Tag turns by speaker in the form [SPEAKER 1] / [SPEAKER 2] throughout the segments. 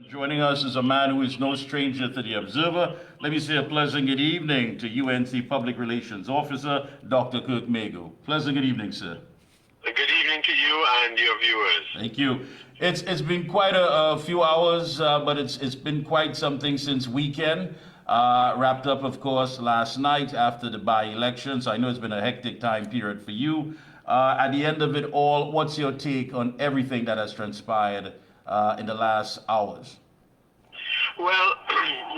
[SPEAKER 1] Joining us is a man who is no stranger to the observer. Let me say a pleasant good evening to UNC Public Relations Officer, Dr. Kirk Meighoo. Pleasant good evening, sir.
[SPEAKER 2] Good evening to you and your viewers.
[SPEAKER 1] Thank you. It's been quite a few hours, but it's been quite something since weekend. Wrapped up, of course, last night after the by-elections. I know it's been a hectic time period for you. At the end of it all, what's your take on everything that has transpired in the last hours?
[SPEAKER 2] Well,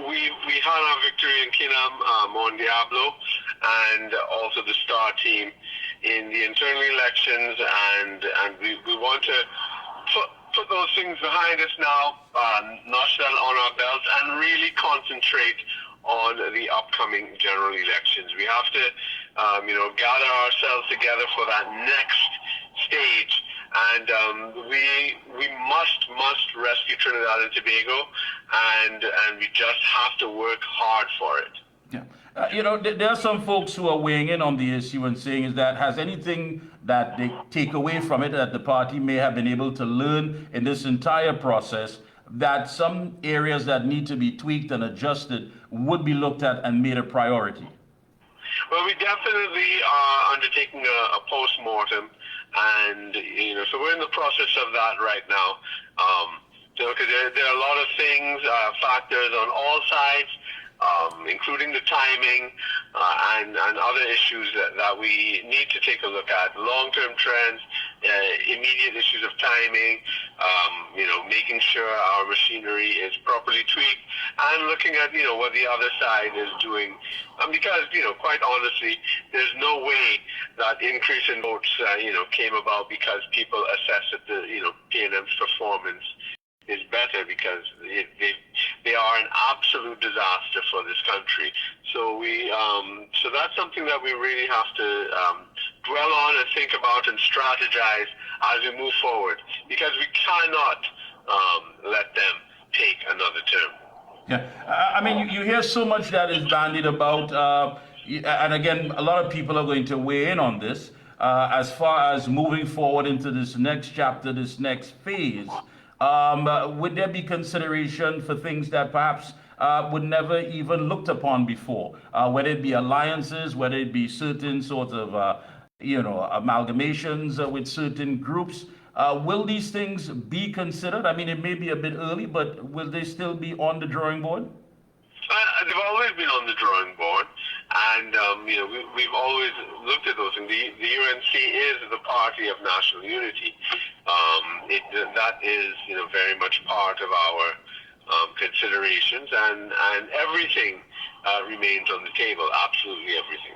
[SPEAKER 2] we had our victory in Kinam, Mon Diablo, and also the star team in the internal elections, and we want to put those things behind us now, notch that on our belts, and really concentrate on the upcoming general elections. We have to, gather ourselves together for that next stage. And we must rescue Trinidad and Tobago, and we just have to work hard for it.
[SPEAKER 1] Yeah, there are some folks who are weighing in on the issue and saying is that has anything that they take away from it that the party may have been able to learn in this entire process, that some areas that need to be tweaked and adjusted would be looked at and made a priority?
[SPEAKER 2] Well, we definitely are undertaking a postmortem. And, so we're in the process of that right now. Because there are a lot of things, factors on all sides, including the timing and other issues that we need to take a look at. Long-term trends, immediate issues of timing, making sure our machinery is properly tweaked, and looking at, what the other side is doing. Because, quite honestly, there's no way that increase in votes, came about because people assess that the, PNM's performance is better, because they are an absolute disaster for this country. So so that's something that we really have to dwell on and think about and strategize as we move forward, because we cannot let them take another term.
[SPEAKER 1] Yeah, I mean, you hear so much that is bandied about, and again, a lot of people are going to weigh in on this as far as moving forward into this next chapter, this next phase. Would there be consideration for things that perhaps would never even looked upon before, whether it be alliances, whether it be certain sort of, amalgamations with certain groups? Will these things be considered? I mean, it may be a bit early, but will they still be on the drawing board?
[SPEAKER 2] They've always been on the drawing board, and we've always looked at those. And the UNC is the party of national unity. That is, very much part of our considerations, and everything remains on the table. Absolutely everything.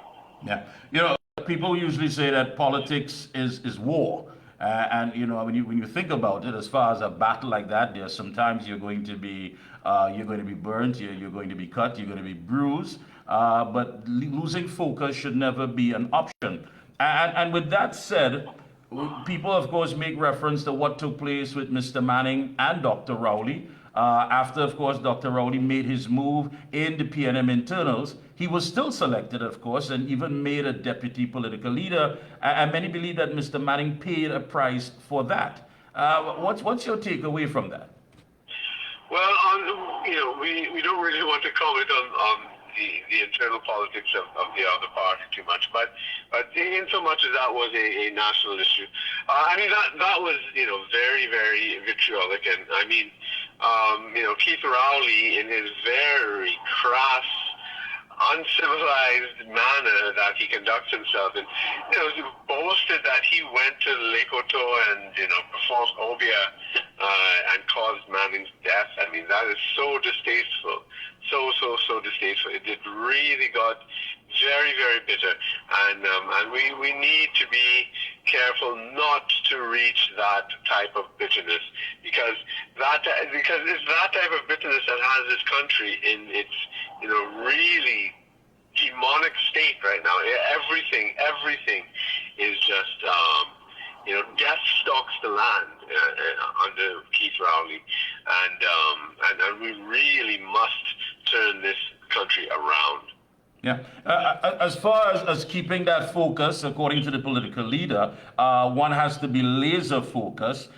[SPEAKER 1] Yeah, people usually say that politics is war. And when you think about it, as far as a battle like that, there's sometimes you're going to be burnt, you're going to be cut, you're going to be bruised. But losing focus should never be an option. And with that said, people of course make reference to what took place with Mr. Manning and Dr. Rowley. After, of course, Dr. Rowley made his move in the PNM internals, he was still selected, of course, and even made a deputy political leader. And many believe that Mr. Manning paid a price for that. What's your takeaway from that?
[SPEAKER 2] Well, we don't really want to comment on the internal politics of the other party too much, but in so much as that was a national issue, that was very, very vitriolic, and Keith Rowley, in his very crass, uncivilized manner that he conducts himself, and boasted that he went to Lake Oto and performed obia and caused Manning's death. I mean, that is so distasteful, so distasteful. It really got very, very bitter, and we need to be careful not to reach that type of bitterness, because it's that type of bitterness that has this country in its really demonic state right now. Everything is just death stalks the land under Keith Rowley, and we really must turn this country around.
[SPEAKER 1] Yeah. As far as keeping that focus, according to the political leader, one has to be laser focused.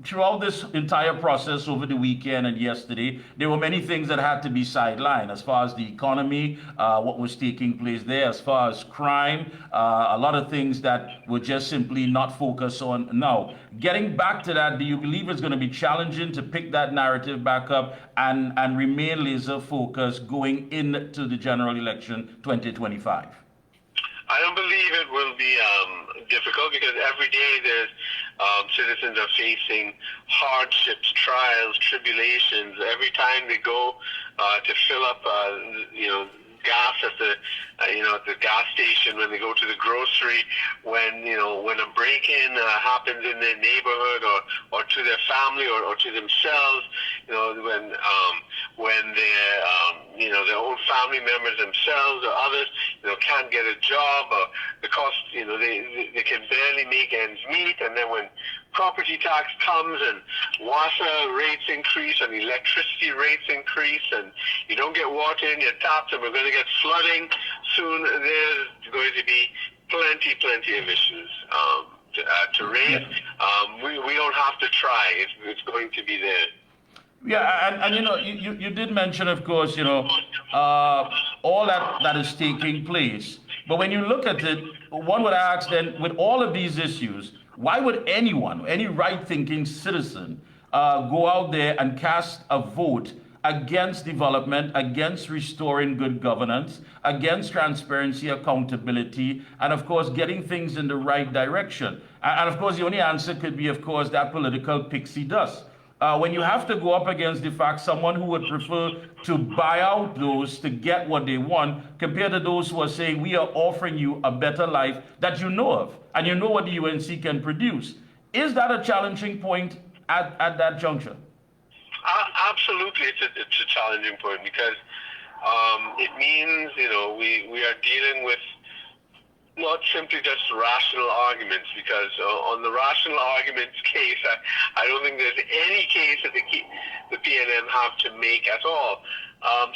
[SPEAKER 1] throughout this entire process over the weekend and yesterday, there were many things that had to be sidelined as far as the economy, what was taking place there, as far as crime, a lot of things that were just simply not focused on. Now, getting back to that, do you believe it's going to be challenging to pick that narrative back up and remain laser focused going into the general election 2025?
[SPEAKER 2] I don't believe it will be difficult because every day there's citizens are facing hardships, trials, tribulations. Every time they go to fill up, gas at the at the gas station, when they go to the grocery, when a break-in happens in their neighborhood or to their family or to themselves, when their own family members themselves or others can't get a job or because they can barely make ends meet, and then when property tax comes and water rates increase and electricity rates increase and you don't get water in your taps and we're going to get flooding soon, there's going to be plenty of issues to raise. We don't have to try. It's going to be there.
[SPEAKER 1] Yeah, and you did mention, of course, all that is taking place. But when you look at it, one would ask then, with all of these issues, why would anyone, any right-thinking citizen, go out there and cast a vote against development, against restoring good governance, against transparency, accountability, and of course, getting things in the right direction? And of course, the only answer could be, of course, that political pixie dust. When you have to go up against the fact someone who would prefer to buy out those to get what they want compared to those who are saying we are offering you a better life that you know of and you know what the UNC can produce. Is that a challenging point at that juncture?
[SPEAKER 2] Absolutely, it's a challenging point because it means we are dealing with not simply just rational arguments, because on the rational arguments case, I don't think there's any case that the PNM have to make at all.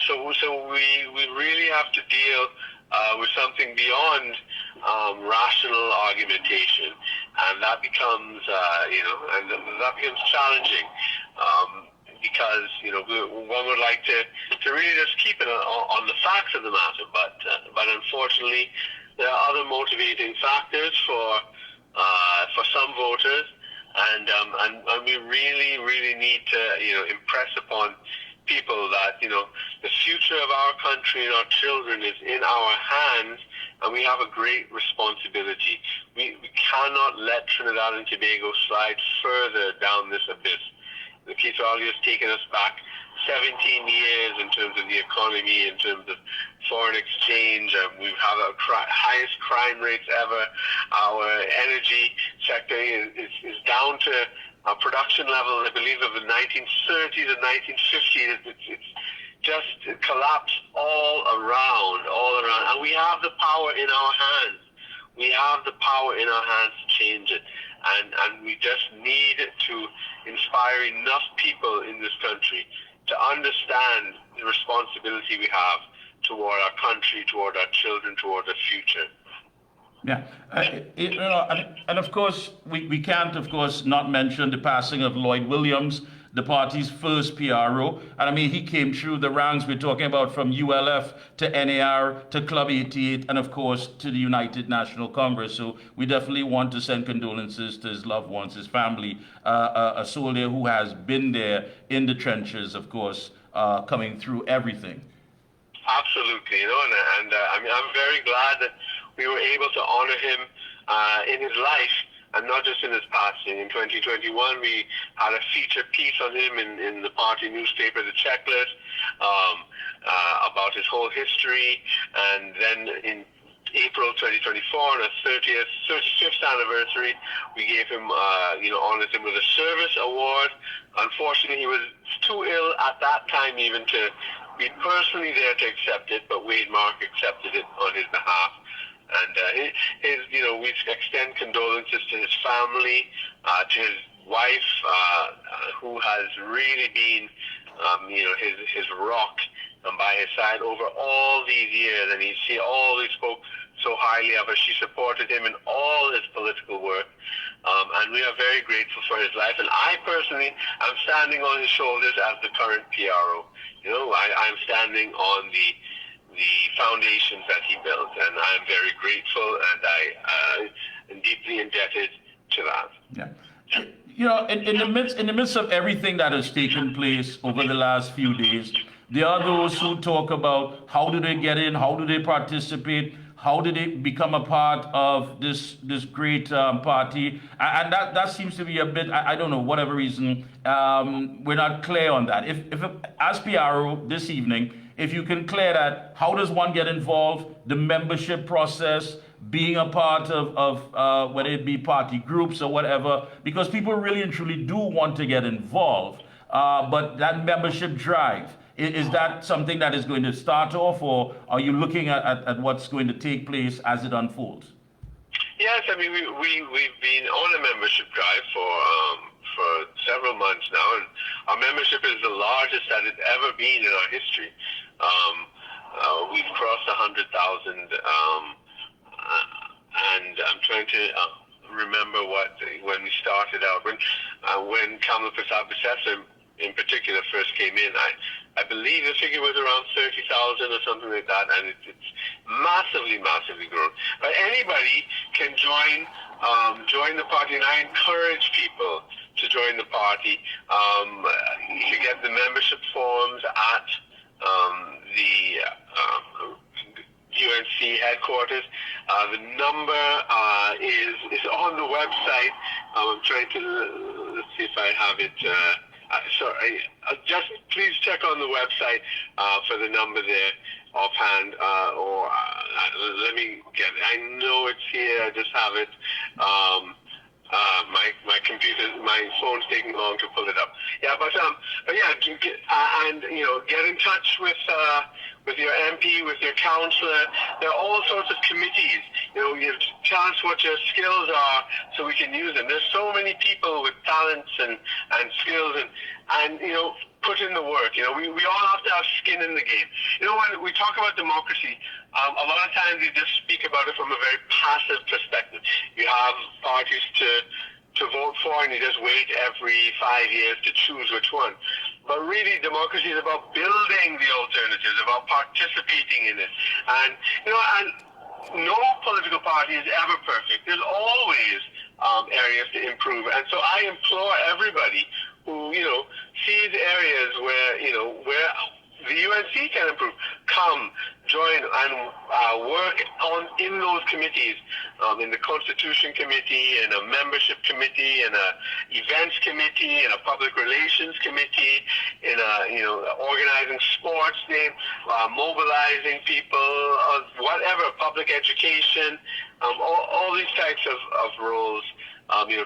[SPEAKER 2] So we really have to deal with something beyond rational argumentation, and that becomes that becomes challenging. Because one would like to really just keep it on the facts of the matter, but unfortunately there are other motivating factors for some voters, and we really need to impress upon people that the future of our country and our children is in our hands, and we have a great responsibility. We cannot let Trinidad and Tobago slide further down this abyss. The case has taken us back 17 years in terms of the economy, in terms of foreign exchange. We've had our highest crime rates ever. Our energy sector is down to production levels, I believe, of the 1930s and 1950s. It's just collapsed all around. And we have the power in our hands. We have the power in our hands to change it. And we just need to inspire enough people in this country to understand the responsibility we have toward our country, toward our children, toward our future.
[SPEAKER 1] Yeah, and of course, we can't, of course, not mention the passing of Lloyd Williams, the party's first P.R.O. And I mean, he came through the ranks. We're talking about from ULF to NAR to Club 88 and, of course, to the United National Congress. So we definitely want to send condolences to his loved ones, his family, a soldier who has been there in the trenches, of course, coming through everything.
[SPEAKER 2] Absolutely, and I mean, I'm very glad that we were able to honor him in his life, and not just in his passing. In 2021, we had a feature piece on him in the party newspaper, The Checklist, about his whole history. And then in April 2024, on his 35th anniversary, we gave him, honored him with a service award. Unfortunately, he was too ill at that time even to be personally there to accept it, but Wade Mark accepted it on his behalf. And we extend condolences to his family, to his wife, who has really been, his rock by his side over all these years. And he always spoke so highly of her. She supported him in all his political work. and we are very grateful for his life. And I personally am standing on his shoulders as the current P.R.O. I'm standing on the foundations that he built, and I'm very grateful, and I am deeply indebted to that.
[SPEAKER 1] Yeah. In the midst of everything that has taken place over the last few days, there are those who talk about how do they get in, how do they participate, how do they become a part of this great party, and that seems to be a bit, I don't know, whatever reason, we're not clear on that. If as P.R.O. this evening, if you can clear that, how does one get involved, the membership process, being a part of whether it be party groups or whatever, because people really and truly do want to get involved, but that membership drive, is that something that is going to start off, or are you looking at what's going to take place as it unfolds?
[SPEAKER 2] Yes, I mean, we've been on a membership drive for several months now, and our membership is the largest that it's ever been in our history. We've crossed 100,000, and I'm trying to remember when we started out, when Kamala Prasad Bissessar in particular first came in. I believe the figure was around 30,000 or something like that, and it's massively grown. But anybody can join the party, and I encourage people to join the party. You can get the membership forms at the UNC headquarters. The number is on the website. I'm trying to let's see if I have it. Sorry, just please check on the website for the number there offhand, or let me get it. I know it's here. I just have it. My computer, my phone's taking long to pull it up. Yeah, but yeah, and get in touch with your MP, with your councillor. There are all sorts of committees. You tell us what your skills are so we can use them. There's so many people with talents and skills and put in the work. We all have to have skin in the game. When we talk about democracy, a lot of times you just speak about it from a very passive perspective. You have parties to vote for, and you just wait every 5 years to choose which one. But really, democracy is about building the alternatives, about participating in it. And no political party is ever perfect. There's always areas to improve. And so I implore everybody who sees areas where the UNC can improve, come, join, and work in those committees, in the Constitution Committee, in a membership committee, in a events committee, in a public relations committee, in a organizing sports day, mobilizing people, whatever, public education, all these types of roles,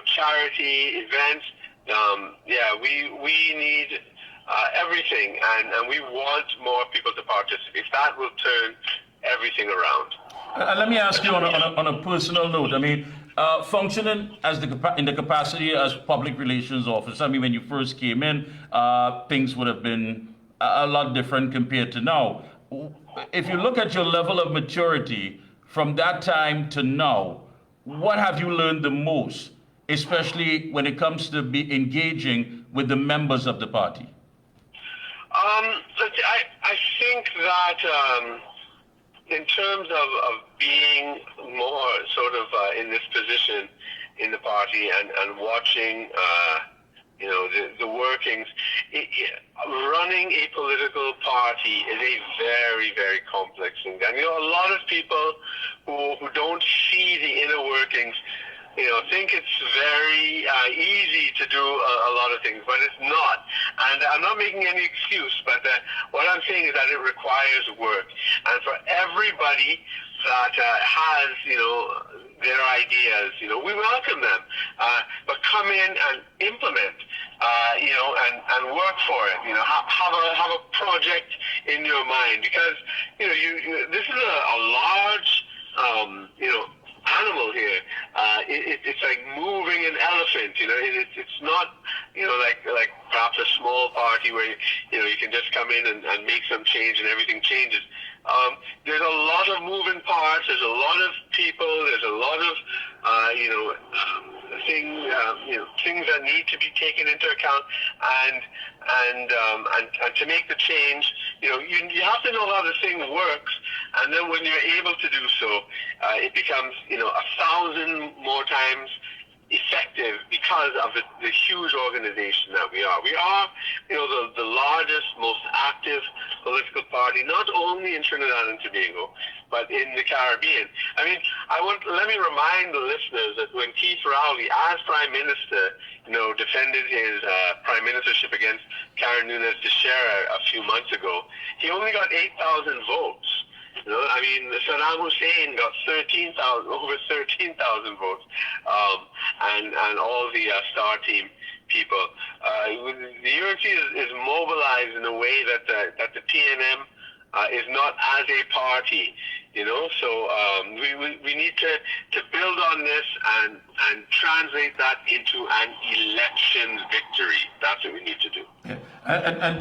[SPEAKER 2] charity, events. We need everything, and we want more people to participate. That will turn everything around.
[SPEAKER 1] Let me ask you on a personal note. I mean, functioning in the capacity as public relations officer. I mean, when you first came in, things would have been a lot different compared to now. If you look at your level of maturity from that time to now, what have you learned the most, especially when it comes to engaging with the members of the party?
[SPEAKER 2] I think that in terms of being more sort of in this position in the party and watching the workings, running a political party is a very, very complex thing. And a lot of people who don't see the inner workings think it's very easy to do a lot of things, but it's not. And I'm not making any excuse, but what I'm saying is that it requires work. And for everybody that has, their ideas, we welcome them. But come in and implement, and work for it. Have a project in your mind, because this is a large, animal here. It's like moving an elephant. It's not like perhaps a small party where you can just come in and make some change and everything changes. There's a lot of moving parts. There's a lot of people. There's a lot of things that need to be taken into account, and to make the change, you have to know how the thing works, and then when you're able to do so, it becomes 1,000 more times effective because of the huge organization that we are. We are, the largest, most active political party, not only in Trinidad and Tobago, but in the Caribbean. I mean, let me remind the listeners that when Keith Rowley, as Prime Minister, defended his prime ministership against Karen Nunes de Shera a few months ago, he only got 8,000 votes. Saddam Hussein got over 13,000 votes, and all the Star Team people. The UNC is mobilized in a way that the PNM is not as a party, So we need to build on this and translate that into an election victory. That's what we need to do.
[SPEAKER 1] Yeah. And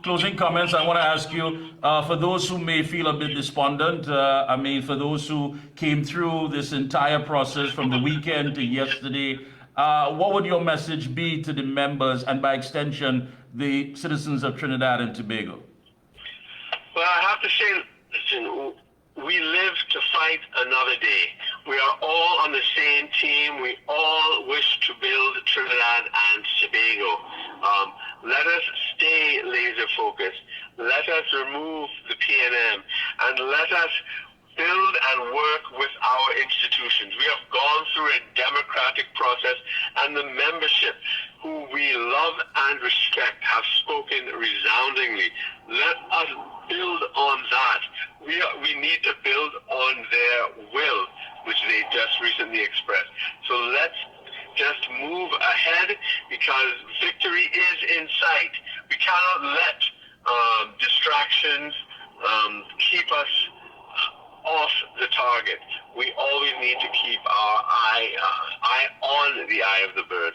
[SPEAKER 1] closing comments, I want to ask you, for those who may feel a bit despondent, for those who came through this entire process from the weekend to yesterday, what would your message be to the members and by extension, the citizens of Trinidad and Tobago?
[SPEAKER 2] Well, I have to say, listen, we live to fight another day. We are all on the same team. We all wish to build Trinidad and Tobago. Let us stay laser focused. Let us remove the PNM, and let us build and work with our institutions. We have gone through a democratic process, and the membership, who we love and respect, have spoken resoundingly. Let us build on that. We need to build on their will, which they just recently expressed. So let's just move ahead, because victory is in sight. We cannot let distractions keep us off the target. We always need to keep our eye on the eye of the bird.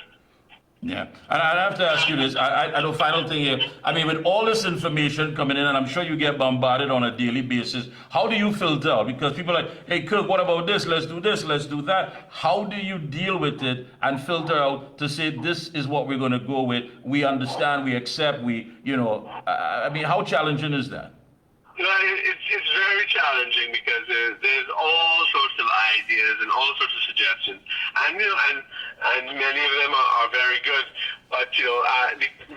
[SPEAKER 1] Yeah, and I have to ask you this. I know, final thing here. With all this information coming in, and I'm sure you get bombarded on a daily basis, how do you filter out? Because people are like, hey, Kirk, what about this? Let's do this, let's do that. How do you deal with it and filter out to say this is what we're going to go with? We understand, we accept, how challenging is that?
[SPEAKER 2] It's very challenging, because there's all sorts of ideas and all sorts of suggestions, and many of them are very good. But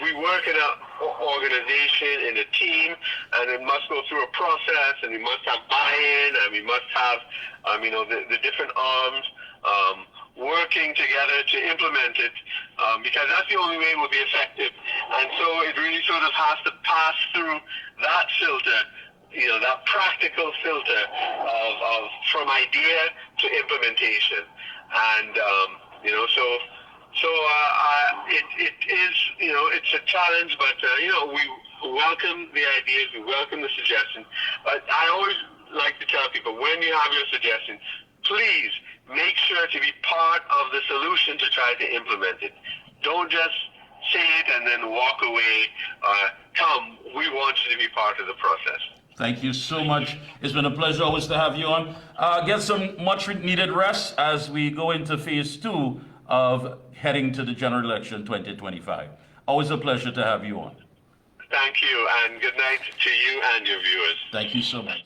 [SPEAKER 2] we work in an organization, in a team, and it must go through a process, and we must have buy-in, and we must have the different arms working together to implement it, because that's the only way it will be effective. And so it really sort of has to pass through that filter, that practical filter of from idea to implementation. And it is, it's a challenge, but we welcome the ideas, we welcome the suggestions. But I always like to tell people, when you have your suggestion, please make sure to be part of the solution to try to implement it. Don't just say it and then walk away. Come, we want you to be part of the process.
[SPEAKER 1] Thank you so much. It's been a pleasure always to have you on. Get some much needed rest as we go into phase 2 of heading to the general election 2025. Always a pleasure to have you on.
[SPEAKER 2] Thank you, and good night to you and your viewers.
[SPEAKER 1] Thank you so much.